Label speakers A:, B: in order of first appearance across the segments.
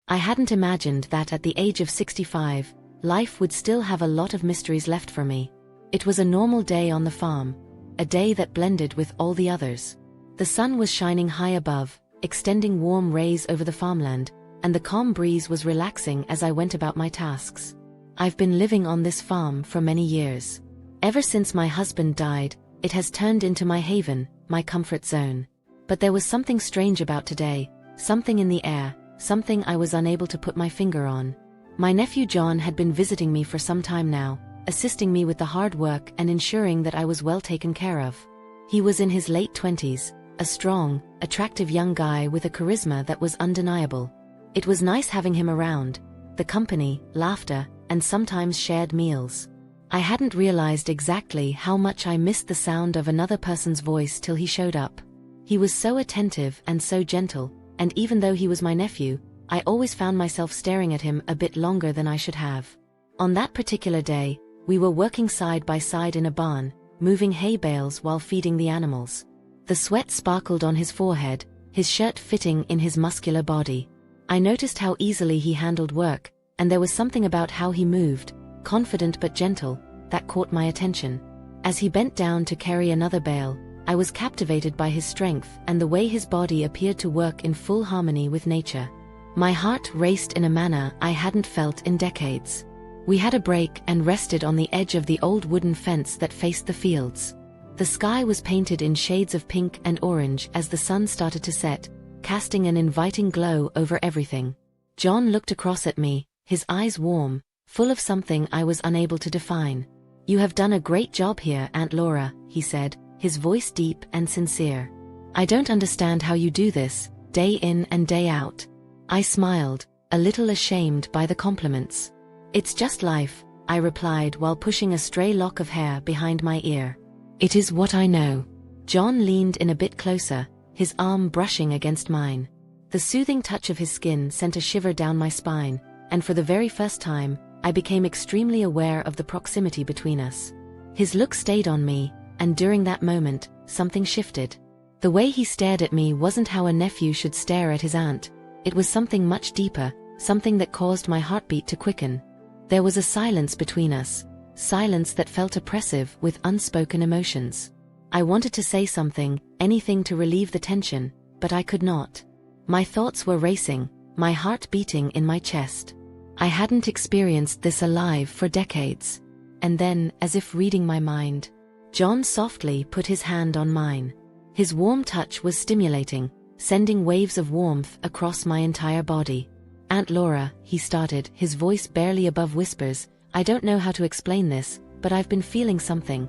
A: I hadn't imagined that at the age of 65, life would still have a lot of mysteries left for me. It was a normal day on the farm, a day that blended with all the others. The sun was shining high above, extending warm rays over the farmland, and the calm breeze was relaxing as I went about my tasks. I've been living on this farm for many years. Ever since my husband died, it has turned into my haven, my comfort zone. But there was something strange about today, something in the air, something I was unable to put my finger on. My nephew John had been visiting me for some time now, assisting me with the hard work and ensuring that I was well taken care of. He was in his late 20s, a strong, attractive young guy with a charisma that was undeniable. It was nice having him around, the company, laughter, and sometimes shared meals. I hadn't realized exactly how much I missed the sound of another person's voice till he showed up. He was so attentive and so gentle, and even though he was my nephew, I always found myself staring at him a bit longer than I should have. On that particular day, we were working side by side in a barn, moving hay bales while feeding the animals. The sweat sparkled on his forehead, his shirt fitting in his muscular body. I noticed how easily he handled work, and there was something about how he moved, confident but gentle, that caught my attention. As he bent down to carry another bale, I was captivated by his strength and the way his body appeared to work in full harmony with nature. My heart raced in a manner I hadn't felt in decades. We had a break and rested on the edge of the old wooden fence that faced the fields. The sky was painted in shades of pink and orange as the sun started to set, casting an inviting glow over everything. John looked across at me, his eyes warm, full of something I was unable to define. "You have done a great job here, Aunt Laura," he said, his voice deep and sincere. "I don't understand how you do this, day in and day out." I smiled, a little ashamed by the compliments. "It's just life," I replied while pushing a stray lock of hair behind my ear. "It is what I know." John leaned in a bit closer, his arm brushing against mine. The soothing touch of his skin sent a shiver down my spine, and for the very first time, I became extremely aware of the proximity between us. His look stayed on me, and during that moment, something shifted. The way he stared at me wasn't how a nephew should stare at his aunt. It was something much deeper, something that caused my heartbeat to quicken. There was a silence between us, silence that felt oppressive with unspoken emotions. I wanted to say something, anything to relieve the tension, but I could not. My thoughts were racing, my heart beating in my chest. I hadn't experienced this alive for decades. And then, as if reading my mind, John softly put his hand on mine. His warm touch was stimulating, sending waves of warmth across my entire body. "Aunt Laura," he started, his voice barely above whispers, "I don't know how to explain this, but I've been feeling something.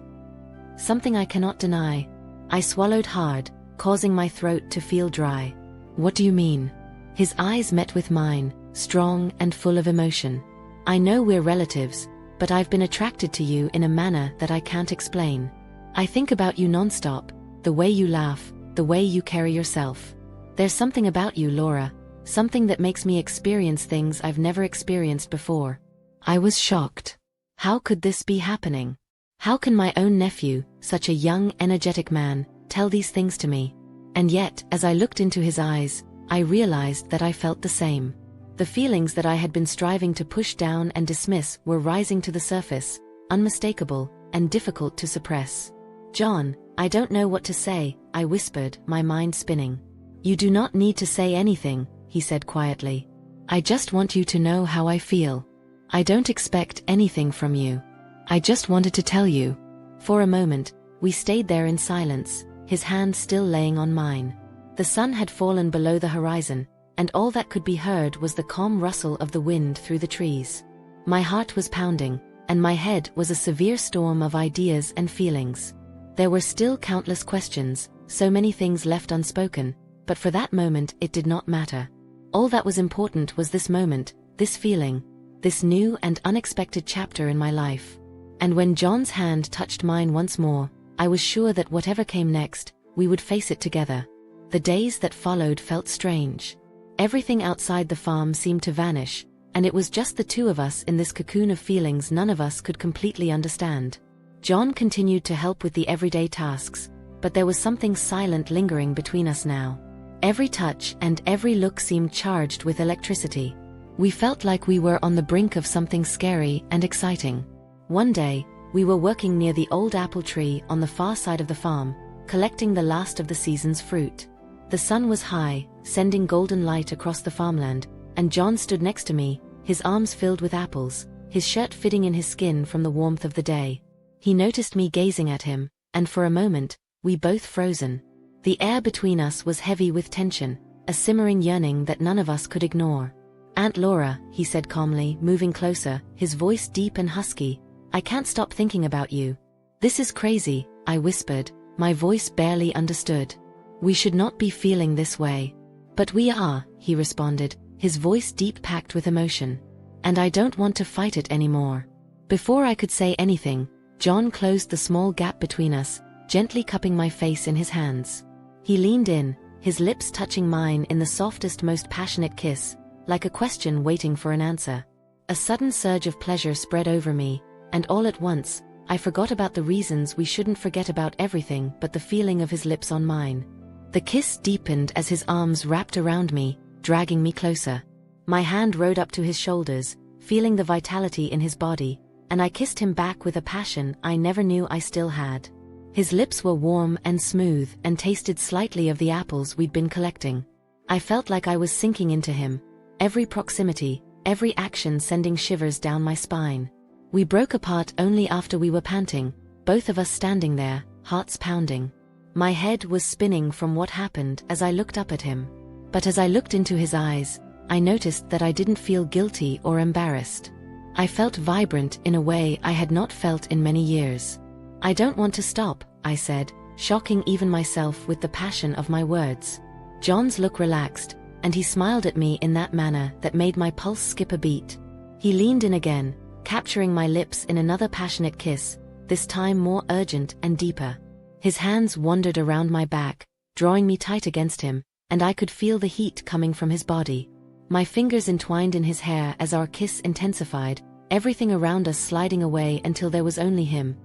A: Something I cannot deny." I swallowed hard, causing my throat to feel dry. "What do you mean?" His eyes met with mine, strong and full of emotion. "I know we're relatives, but I've been attracted to you in a manner that I can't explain. I think about you nonstop, the way you laugh, the way you carry yourself. There's something about you, Laura, something that makes me experience things I've never experienced before." I was shocked. How could this be happening? How can my own nephew, such a young, energetic man, tell these things to me? And yet, as I looked into his eyes, I realized that I felt the same. The feelings that I had been striving to push down and dismiss were rising to the surface, unmistakable, and difficult to suppress. "John, I don't know what to say," I whispered, my mind spinning. "You do not need to say anything," he said quietly. "I just want you to know how I feel. I don't expect anything from you. I just wanted to tell you." For a moment, we stayed there in silence, his hand still laying on mine. The sun had fallen below the horizon, and all that could be heard was the calm rustle of the wind through the trees. My heart was pounding, and my head was a severe storm of ideas and feelings. There were still countless questions, so many things left unspoken, but for that moment it did not matter. All that was important was this moment, this feeling, this new and unexpected chapter in my life. And when John's hand touched mine once more, I was sure that whatever came next, we would face it together. The days that followed felt strange. Everything outside the farm seemed to vanish, and it was just the two of us in this cocoon of feelings none of us could completely understand. John continued to help with the everyday tasks, but there was something silent lingering between us now. Every touch and every look seemed charged with electricity. We felt like we were on the brink of something scary and exciting. One day, we were working near the old apple tree on the far side of the farm, collecting the last of the season's fruit. The sun was high, sending golden light across the farmland, and John stood next to me, his arms filled with apples, his shirt fitting in his skin from the warmth of the day. He noticed me gazing at him, and for a moment, we both frozen. The air between us was heavy with tension, a simmering yearning that none of us could ignore. "Aunt Laura," he said calmly, moving closer, his voice deep and husky, "I can't stop thinking about you." "This is crazy," I whispered, my voice barely understood. "We should not be feeling this way." "But we are," he responded, his voice deep packed with emotion. "And I don't want to fight it anymore." Before I could say anything, John closed the small gap between us, gently cupping my face in his hands. He leaned in, his lips touching mine in the softest, most passionate kiss, like a question waiting for an answer. A sudden surge of pleasure spread over me, and all at once, I forgot about the reasons we shouldn't forget about everything but the feeling of his lips on mine. The kiss deepened as his arms wrapped around me, dragging me closer. My hand rode up to his shoulders, feeling the vitality in his body, and I kissed him back with a passion I never knew I still had. His lips were warm and smooth and tasted slightly of the apples we'd been collecting. I felt like I was sinking into him, every proximity, every action sending shivers down my spine. We broke apart only after we were panting, both of us standing there, hearts pounding. My head was spinning from what happened as I looked up at him. But as I looked into his eyes, I noticed that I didn't feel guilty or embarrassed. I felt vibrant in a way I had not felt in many years. "I don't want to stop," I said, shocking even myself with the passion of my words. John's look relaxed, and he smiled at me in that manner that made my pulse skip a beat. He leaned in again, capturing my lips in another passionate kiss, this time more urgent and deeper. His hands wandered around my back, drawing me tight against him, and I could feel the heat coming from his body. My fingers entwined in his hair as our kiss intensified, everything around us sliding away until there was only him,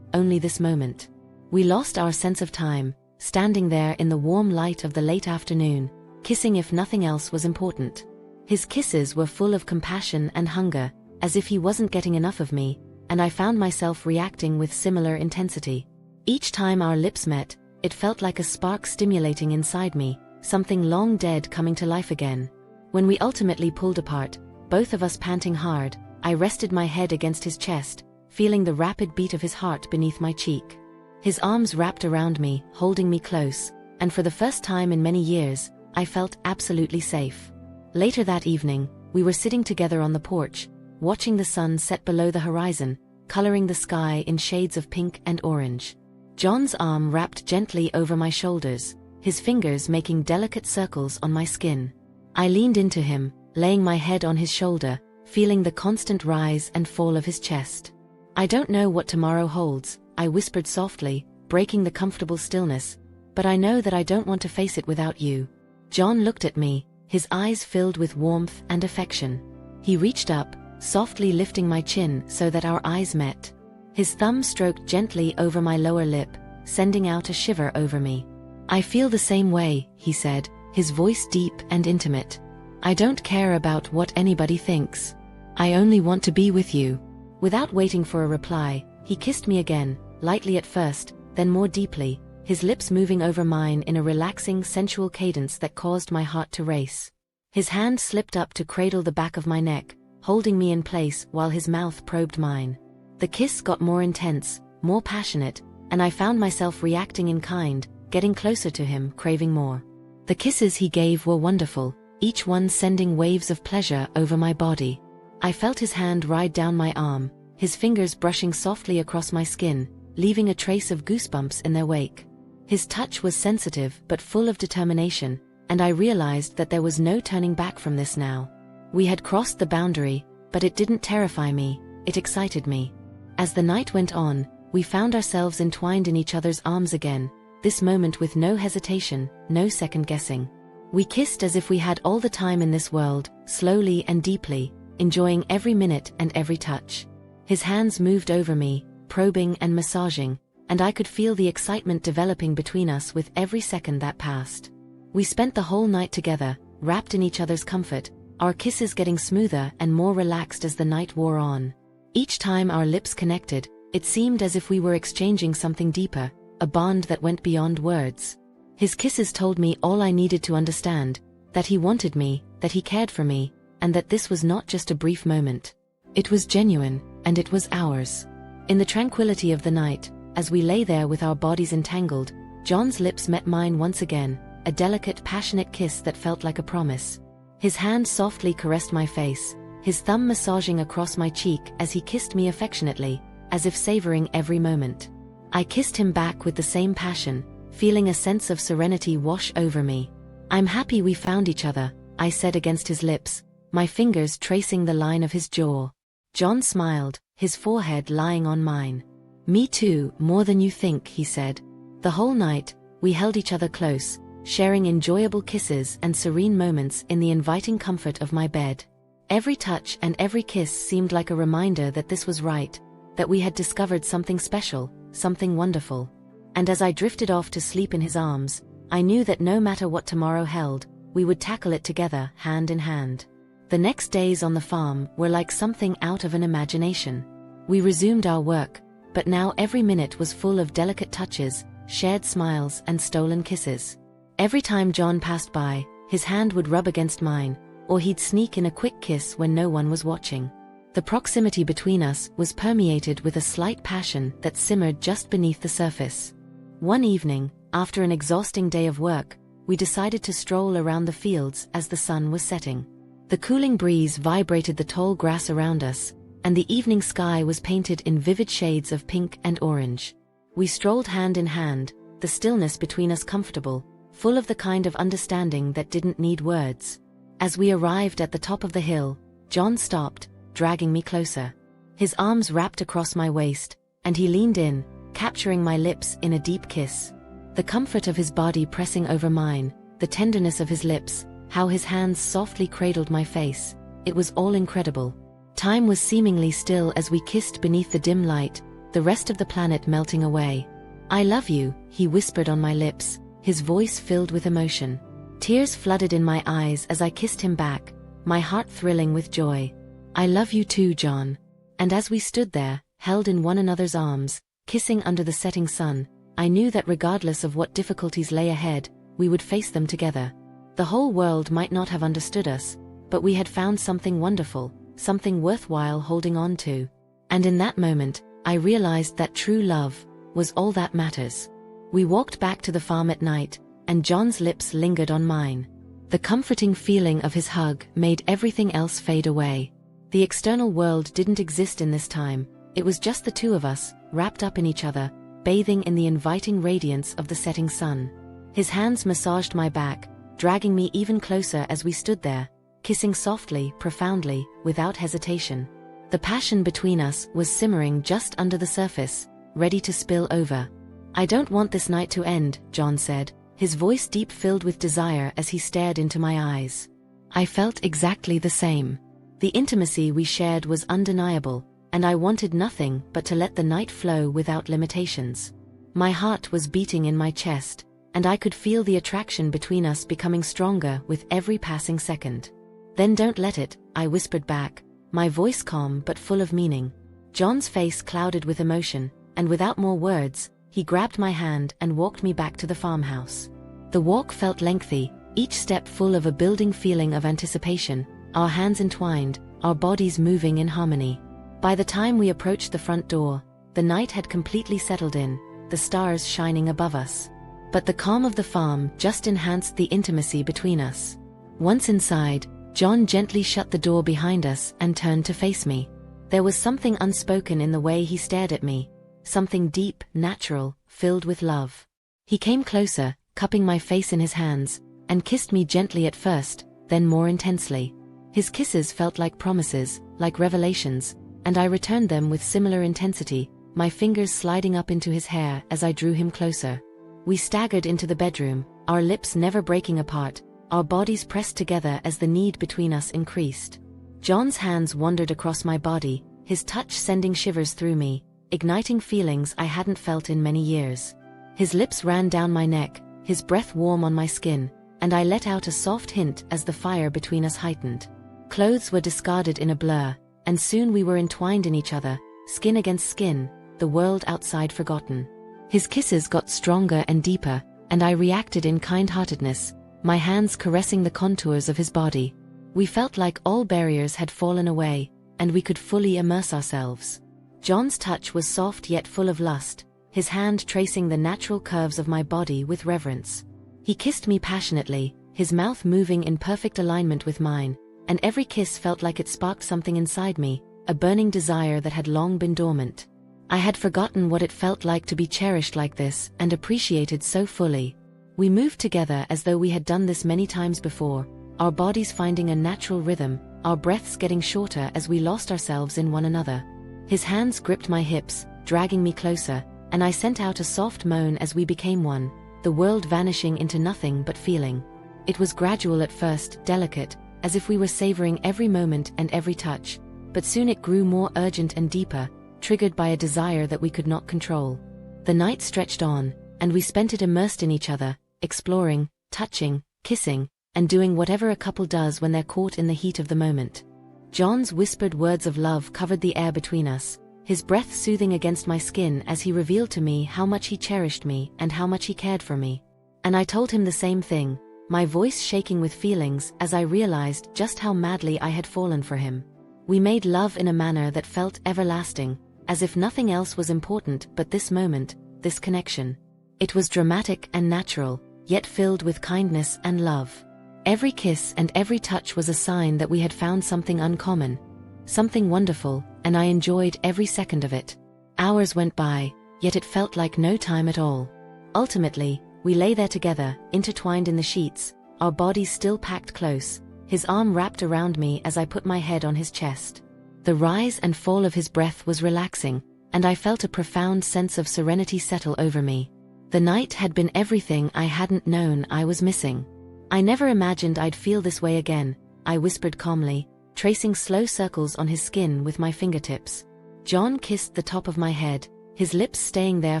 A: only this moment. We lost our sense of time, standing there in the warm light of the late afternoon, kissing if nothing else was important. His kisses were full of compassion and hunger, as if he wasn't getting enough of me, and I found myself reacting with similar intensity. Each time our lips met, it felt like a spark stimulating inside me, something long dead coming to life again. When we ultimately pulled apart, both of us panting hard, I rested my head against his chest, feeling the rapid beat of his heart beneath my cheek. His arms wrapped around me, holding me close, and for the first time in many years, I felt absolutely safe. Later that evening, we were sitting together on the porch, watching the sun set below the horizon, coloring the sky in shades of pink and orange. John's arm wrapped gently over my shoulders, his fingers making delicate circles on my skin. I leaned into him, laying my head on his shoulder, feeling the constant rise and fall of his chest. "I don't know what tomorrow holds," I whispered softly, breaking the comfortable stillness, "but I know that I don't want to face it without you." John looked at me, his eyes filled with warmth and affection. He reached up, softly lifting my chin so that our eyes met. His thumb stroked gently over my lower lip, sending out a shiver over me. "I feel the same way," he said, his voice deep and intimate. "I don't care about what anybody thinks. I only want to be with you." Without waiting for a reply, he kissed me again, lightly at first, then more deeply, his lips moving over mine in a relaxing, sensual cadence that caused my heart to race. His hand slipped up to cradle the back of my neck, holding me in place while his mouth probed mine. The kiss got more intense, more passionate, and I found myself reacting in kind, getting closer to him, craving more. The kisses he gave were wonderful, each one sending waves of pleasure over my body. I felt his hand ride down my arm, his fingers brushing softly across my skin, leaving a trace of goosebumps in their wake. His touch was sensitive but full of determination, and I realized that there was no turning back from this now. We had crossed the boundary, but it didn't terrify me, it excited me. As the night went on, we found ourselves entwined in each other's arms again, this moment with no hesitation, no second guessing. We kissed as if we had all the time in this world, slowly and deeply, enjoying every minute and every touch. His hands moved over me, probing and massaging, and I could feel the excitement developing between us with every second that passed. We spent the whole night together, wrapped in each other's comfort, our kisses getting smoother and more relaxed as the night wore on. Each time our lips connected, it seemed as if we were exchanging something deeper, a bond that went beyond words. His kisses told me all I needed to understand, that he wanted me, that he cared for me, and that this was not just a brief moment. It was genuine, and it was ours. In the tranquility of the night, as we lay there with our bodies entangled, John's lips met mine once again, a delicate, passionate kiss that felt like a promise. His hand softly caressed my face, his thumb massaging across my cheek as he kissed me affectionately, as if savoring every moment. I kissed him back with the same passion, feeling a sense of serenity wash over me. "I'm happy we found each other," I said against his lips, my fingers tracing the line of his jaw. John smiled, his forehead lying on mine. "Me too, more than you think," he said. The whole night, we held each other close, sharing enjoyable kisses and serene moments in the inviting comfort of my bed. Every touch and every kiss seemed like a reminder that this was right, that we had discovered something special, something wonderful. And as I drifted off to sleep in his arms, I knew that no matter what tomorrow held, we would tackle it together, hand in hand. The next days on the farm were like something out of an imagination. We resumed our work, but now every minute was full of delicate touches, shared smiles and stolen kisses. Every time John passed by, his hand would rub against mine, or he'd sneak in a quick kiss when no one was watching. The proximity between us was permeated with a slight passion that simmered just beneath the surface. One evening, after an exhausting day of work, we decided to stroll around the fields as the sun was setting. The cooling breeze vibrated the tall grass around us, and the evening sky was painted in vivid shades of pink and orange. We strolled hand in hand, the stillness between us comfortable, full of the kind of understanding that didn't need words. As we arrived at the top of the hill, John stopped, dragging me closer. His arms wrapped across my waist, and he leaned in, capturing my lips in a deep kiss. The comfort of his body pressing over mine, the tenderness of his lips, how his hands softly cradled my face, it was all incredible. Time was seemingly still as we kissed beneath the dim light, the rest of the planet melting away. "I love you," he whispered on my lips, his voice filled with emotion. Tears flooded in my eyes as I kissed him back, my heart thrilling with joy. "I love you too, John." And as we stood there, held in one another's arms, kissing under the setting sun, I knew that regardless of what difficulties lay ahead, we would face them together. The whole world might not have understood us, but we had found something wonderful, something worthwhile holding on to. And in that moment, I realized that true love was all that matters. We walked back to the farm at night, and John's lips lingered on mine. The comforting feeling of his hug made everything else fade away. The external world didn't exist in this time, it was just the two of us, wrapped up in each other, bathing in the inviting radiance of the setting sun. His hands massaged my back, dragging me even closer as we stood there, kissing softly, profoundly, without hesitation. The passion between us was simmering just under the surface, ready to spill over. "I don't want this night to end," John said, his voice deep filled with desire as he stared into my eyes. I felt exactly the same. The intimacy we shared was undeniable, and I wanted nothing but to let the night flow without limitations. My heart was beating in my chest, and I could feel the attraction between us becoming stronger with every passing second. "Then don't let it," I whispered back, my voice calm but full of meaning. John's face clouded with emotion, and without more words, he grabbed my hand and walked me back to the farmhouse. The walk felt lengthy, each step full of a building feeling of anticipation, our hands entwined, our bodies moving in harmony. By the time we approached the front door, the night had completely settled in, the stars shining above us. But the calm of the farm just enhanced the intimacy between us. Once inside, John gently shut the door behind us and turned to face me. There was something unspoken in the way he stared at me, something deep, natural, filled with love. He came closer, cupping my face in his hands, and kissed me gently at first, then more intensely. His kisses felt like promises, like revelations, and I returned them with similar intensity, my fingers sliding up into his hair as I drew him closer. We staggered into the bedroom, our lips never breaking apart, our bodies pressed together as the need between us increased. John's hands wandered across my body, his touch sending shivers through me, igniting feelings I hadn't felt in many years. His lips ran down my neck, his breath warm on my skin, and I let out a soft hint as the fire between us heightened. clothes were discarded in a blur, and soon we were entwined in each other, skin against skin, the world outside forgotten. His kisses got stronger and deeper, and I reacted in kind-heartedness, my hands caressing the contours of his body. We felt like all barriers had fallen away, and we could fully immerse ourselves. John's touch was soft yet full of lust, his hand tracing the natural curves of my body with reverence. He kissed me passionately, his mouth moving in perfect alignment with mine, and every kiss felt like it sparked something inside me, a burning desire that had long been dormant. I had forgotten what it felt like to be cherished like this and appreciated so fully. We moved together as though we had done this many times before, our bodies finding a natural rhythm, our breaths getting shorter as we lost ourselves in one another. His hands gripped my hips, dragging me closer, and I sent out a soft moan as we became one, the world vanishing into nothing but feeling. It was gradual at first, delicate, as if we were savoring every moment and every touch, but soon it grew more urgent and deeper, triggered by a desire that we could not control. The night stretched on, and we spent it immersed in each other, exploring, touching, kissing, and doing whatever a couple does when they're caught in the heat of the moment. John's whispered words of love covered the air between us, his breath soothing against my skin as he revealed to me how much he cherished me and how much he cared for me. And I told him the same thing, my voice shaking with feelings as I realized just how madly I had fallen for him. We made love in a manner that felt everlasting, as if nothing else was important but this moment, this connection. It was dramatic and natural, yet filled with kindness and love. Every kiss and every touch was a sign that we had found something uncommon, something wonderful, and I enjoyed every second of it. Hours went by, yet it felt like no time at all. Ultimately, we lay there together, intertwined in the sheets, our bodies still packed close, his arm wrapped around me as I put my head on his chest. The rise and fall of his breath was relaxing, and I felt a profound sense of serenity settle over me. The night had been everything I hadn't known I was missing. I never imagined I'd feel this way again, I whispered calmly, tracing slow circles on his skin with my fingertips. John kissed the top of my head, his lips staying there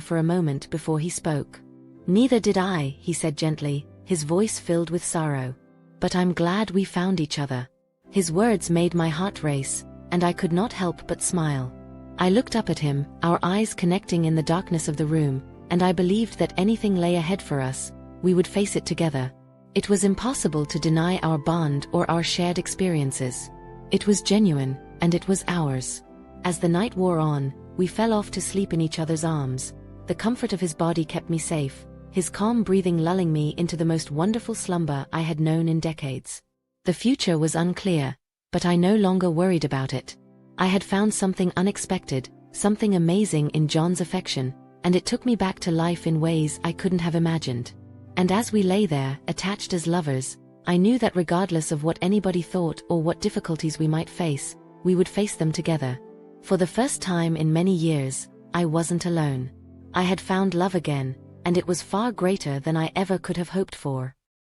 A: for a moment before he spoke. "Neither did I," he said gently, his voice filled with sorrow. "But I'm glad we found each other." His words made my heart race, and I could not help but smile. I looked up at him, our eyes connecting in the darkness of the room, and I believed that anything lay ahead for us, we would face it together. It was impossible to deny our bond or our shared experiences. It was genuine, and it was ours. As the night wore on, we fell off to sleep in each other's arms. The comfort of his body kept me safe, his calm breathing lulling me into the most wonderful slumber I had known in decades. The future was unclear, but I no longer worried about it. I had found something unexpected, something amazing in John's affection, and it took me back to life in ways I couldn't have imagined. And as we lay there, attached as lovers, I knew that regardless of what anybody thought or what difficulties we might face, we would face them together. For the first time in many years, I wasn't alone. I had found love again, and it was far greater than I ever could have hoped for.